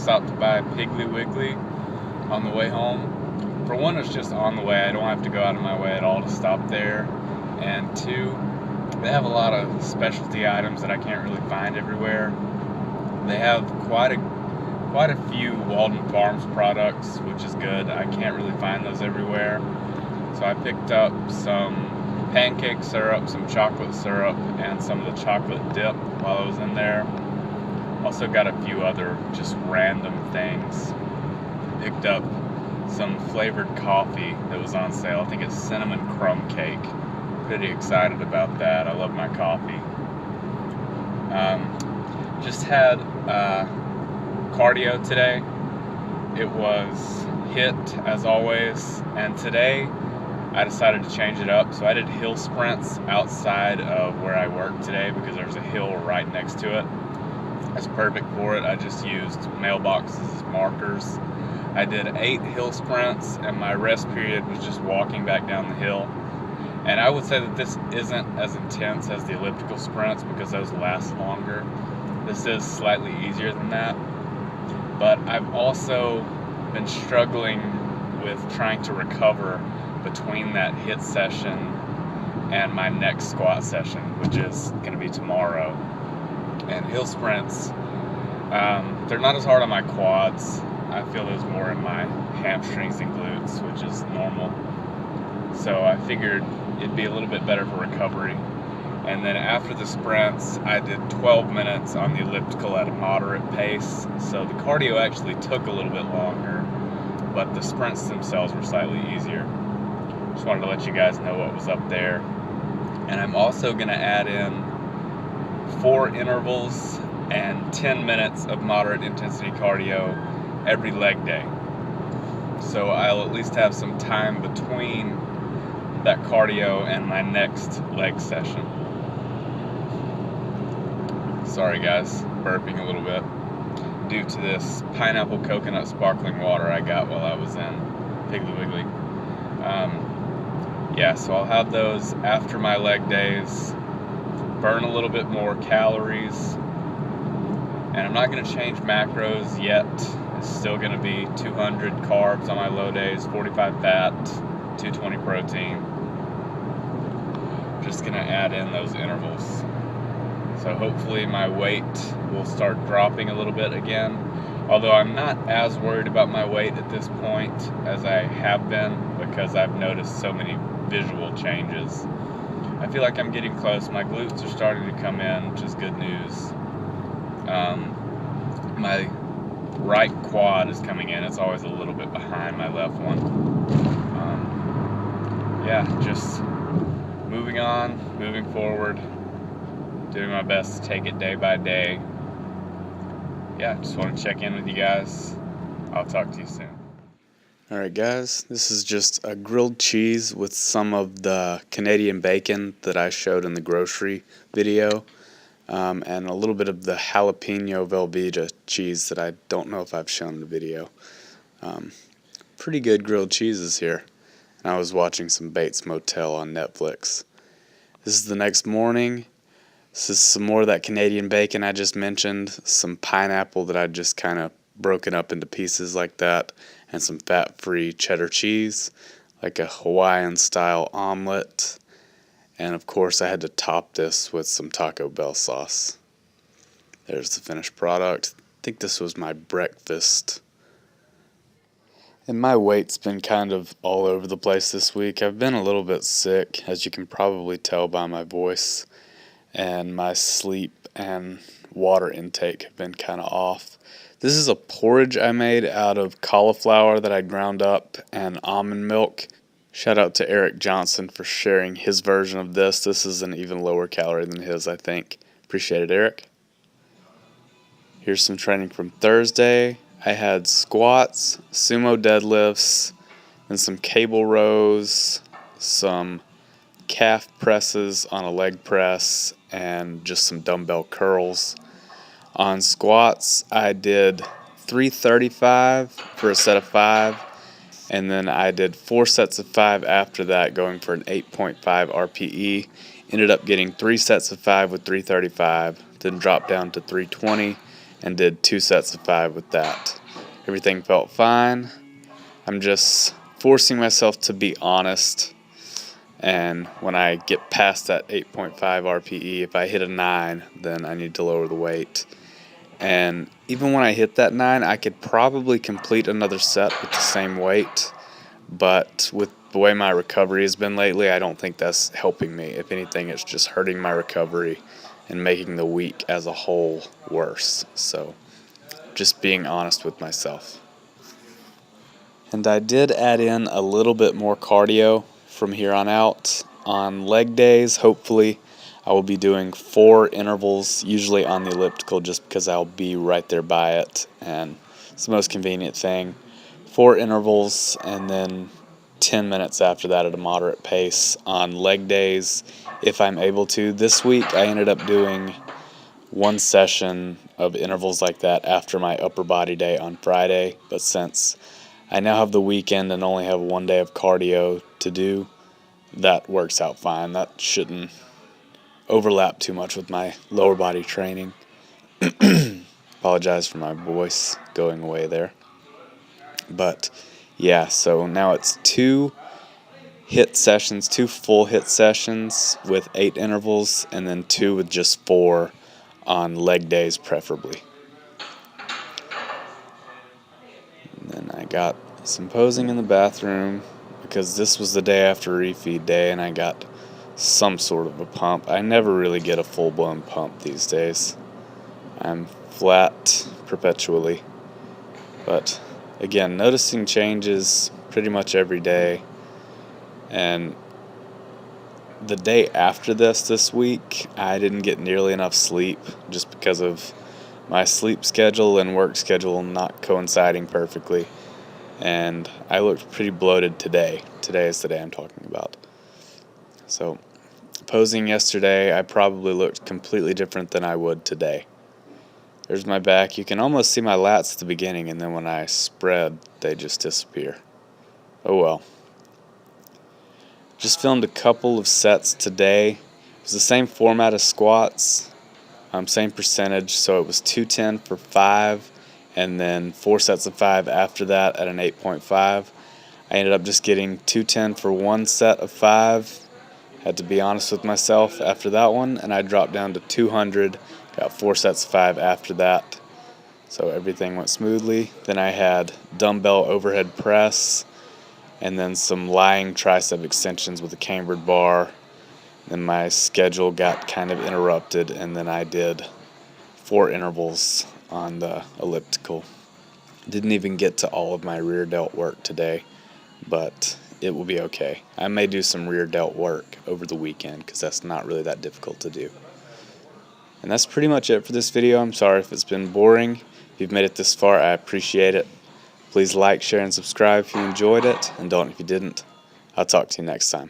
stopped by Piggly Wiggly on the way home. For one, it's just on the way. I don't have to go out of my way at all to stop there. And two, they have a lot of specialty items that I can't really find everywhere. They have quite a few Walden Farms products, which is good. I can't really find those everywhere. So I picked up some pancake syrup, some chocolate syrup, and some of the chocolate dip while I was in there. Also got a few other just random things. Picked up some flavored coffee that was on sale. I think it's cinnamon crumb cake. Pretty excited about that. I love my coffee. Just had cardio today. It was HIIT as always, and today I decided to change it up. So I did hill sprints outside of where I work today because there's a hill right next to it. That's perfect for it. I just used mailboxes as markers. I did 8 hill sprints, and my rest period was just walking back down the hill. And I would say that this isn't as intense as the elliptical sprints because those last longer. This is slightly easier than that. But I've also been struggling with trying to recover between that HIIT session and my next squat session, which is going to be tomorrow. And hill sprints, they're not as hard on my quads. I feel those more in my hamstrings and glutes, which is normal. So I figured it'd be a little bit better for recovery. And then after the sprints, I did 12 minutes on the elliptical at a moderate pace. So the cardio actually took a little bit longer, but the sprints themselves were slightly easier. Just wanted to let you guys know what was up there. And I'm also going to add in 4 intervals and 10 minutes of moderate intensity cardio every leg day. So I'll at least have some time between that cardio and my next leg session. Sorry guys, burping a little bit due to this pineapple coconut sparkling water I got while I was in Piggly Wiggly. So I'll have those after my leg days, burn a little bit more calories, and I'm not going to change macros yet. It's still going to be 200 carbs on my low days, 45 fat, 220 protein. Just going to add in those intervals. So hopefully my weight will start dropping a little bit again. Although I'm not as worried about my weight at this point as I have been because I've noticed so many visual changes. I feel like I'm getting close. My glutes are starting to come in, which is good news. My right quad is coming in. It's always a little bit behind my left one. Just moving on, moving forward, doing my best to take it day by day. Just want to check in with you guys. I'll talk to you soon. Alright guys, this is just a grilled cheese with some of the Canadian bacon that I showed in the grocery video, and a little bit of the jalapeno Velveeta cheese that I don't know if I've shown in the video. Pretty good grilled cheeses here. And I was watching some Bates Motel on Netflix. This is the next morning. This is some more of that Canadian bacon I just mentioned, some pineapple that I just kind of broken up into pieces like that, and some fat-free cheddar cheese, like a Hawaiian-style omelet. And of course I had to top this with some Taco Bell sauce. There's the finished product. I think this was my breakfast. And my weight's been kind of all over the place this week. I've been a little bit sick, as you can probably tell by my voice. And my sleep and water intake have been kind of off. This is a porridge I made out of cauliflower that I ground up and almond milk. Shout out to Eric Johnson for sharing his version of this. This is an even lower calorie than his, I think. Appreciate it, Eric. Here's some training from Thursday. I had squats, sumo deadlifts, and some cable rows, some calf presses on a leg press, and just some dumbbell curls. On squats, I did 335 for a set of 5, and then I did 4 sets of 5 after that, going for an 8.5 RPE. Ended up getting 3 sets of 5 with 335, then dropped down to 320, and did 2 sets of 5 with that. Everything felt fine. I'm just forcing myself to be honest, and when I get past that 8.5 RPE, if I hit a 9, then I need to lower the weight. And even when I hit that 9, I could probably complete another set with the same weight, but with the way my recovery has been lately, I don't think that's helping me. If anything, it's just hurting my recovery and making the week as a whole worse. So just being honest with myself. And I did add in a little bit more cardio from here on out. On leg days, hopefully, I will be doing 4 intervals, usually on the elliptical, just because I'll be right there by it, and it's the most convenient thing. 4 intervals, and then 10 minutes after that at a moderate pace on leg days, if I'm able to. This week, I ended up doing 1 session of intervals like that after my upper body day on Friday, but since I now have the weekend and only have 1 day of cardio to do, that works out fine. That shouldn't overlap too much with my lower body training. Apologize for my voice going away there. But yeah, so now it's 2 hit sessions, 2 full hit sessions with 8 intervals, and then 2 with just 4 on leg days preferably. And then I got some posing in the bathroom because this was the day after refeed day, and I got some sort of a pump. I never really get a full-blown pump these days. I'm flat perpetually. But again, noticing changes pretty much every day. And the day after this week, I didn't get nearly enough sleep just because of my sleep schedule and work schedule not coinciding perfectly. And I looked pretty bloated today. Today is the day I'm talking about. So, posing yesterday, I probably looked completely different than I would today. There's my back. You can almost see my lats at the beginning, and then when I spread, they just disappear. Oh well. Just filmed a couple of sets today. It was the same format as squats, same percentage, so it was 210 for 5, and then 4 sets of 5 after that at an 8.5. I ended up just getting 210 for 1 set of 5. Had to be honest with myself after that one, and I dropped down to 200, got 4 sets of 5 after that. So everything went smoothly. Then I had dumbbell overhead press, and then some lying tricep extensions with a cambered bar. Then my schedule got kind of interrupted, and then I did 4 intervals on the elliptical. Didn't even get to all of my rear delt work today, but it will be okay. I may do some rear delt work over the weekend because that's not really that difficult to do. And that's pretty much it for this video. I'm sorry if it's been boring. If you've made it this far, I appreciate it. Please like, share, and subscribe if you enjoyed it, and don't if you didn't. I'll talk to you next time.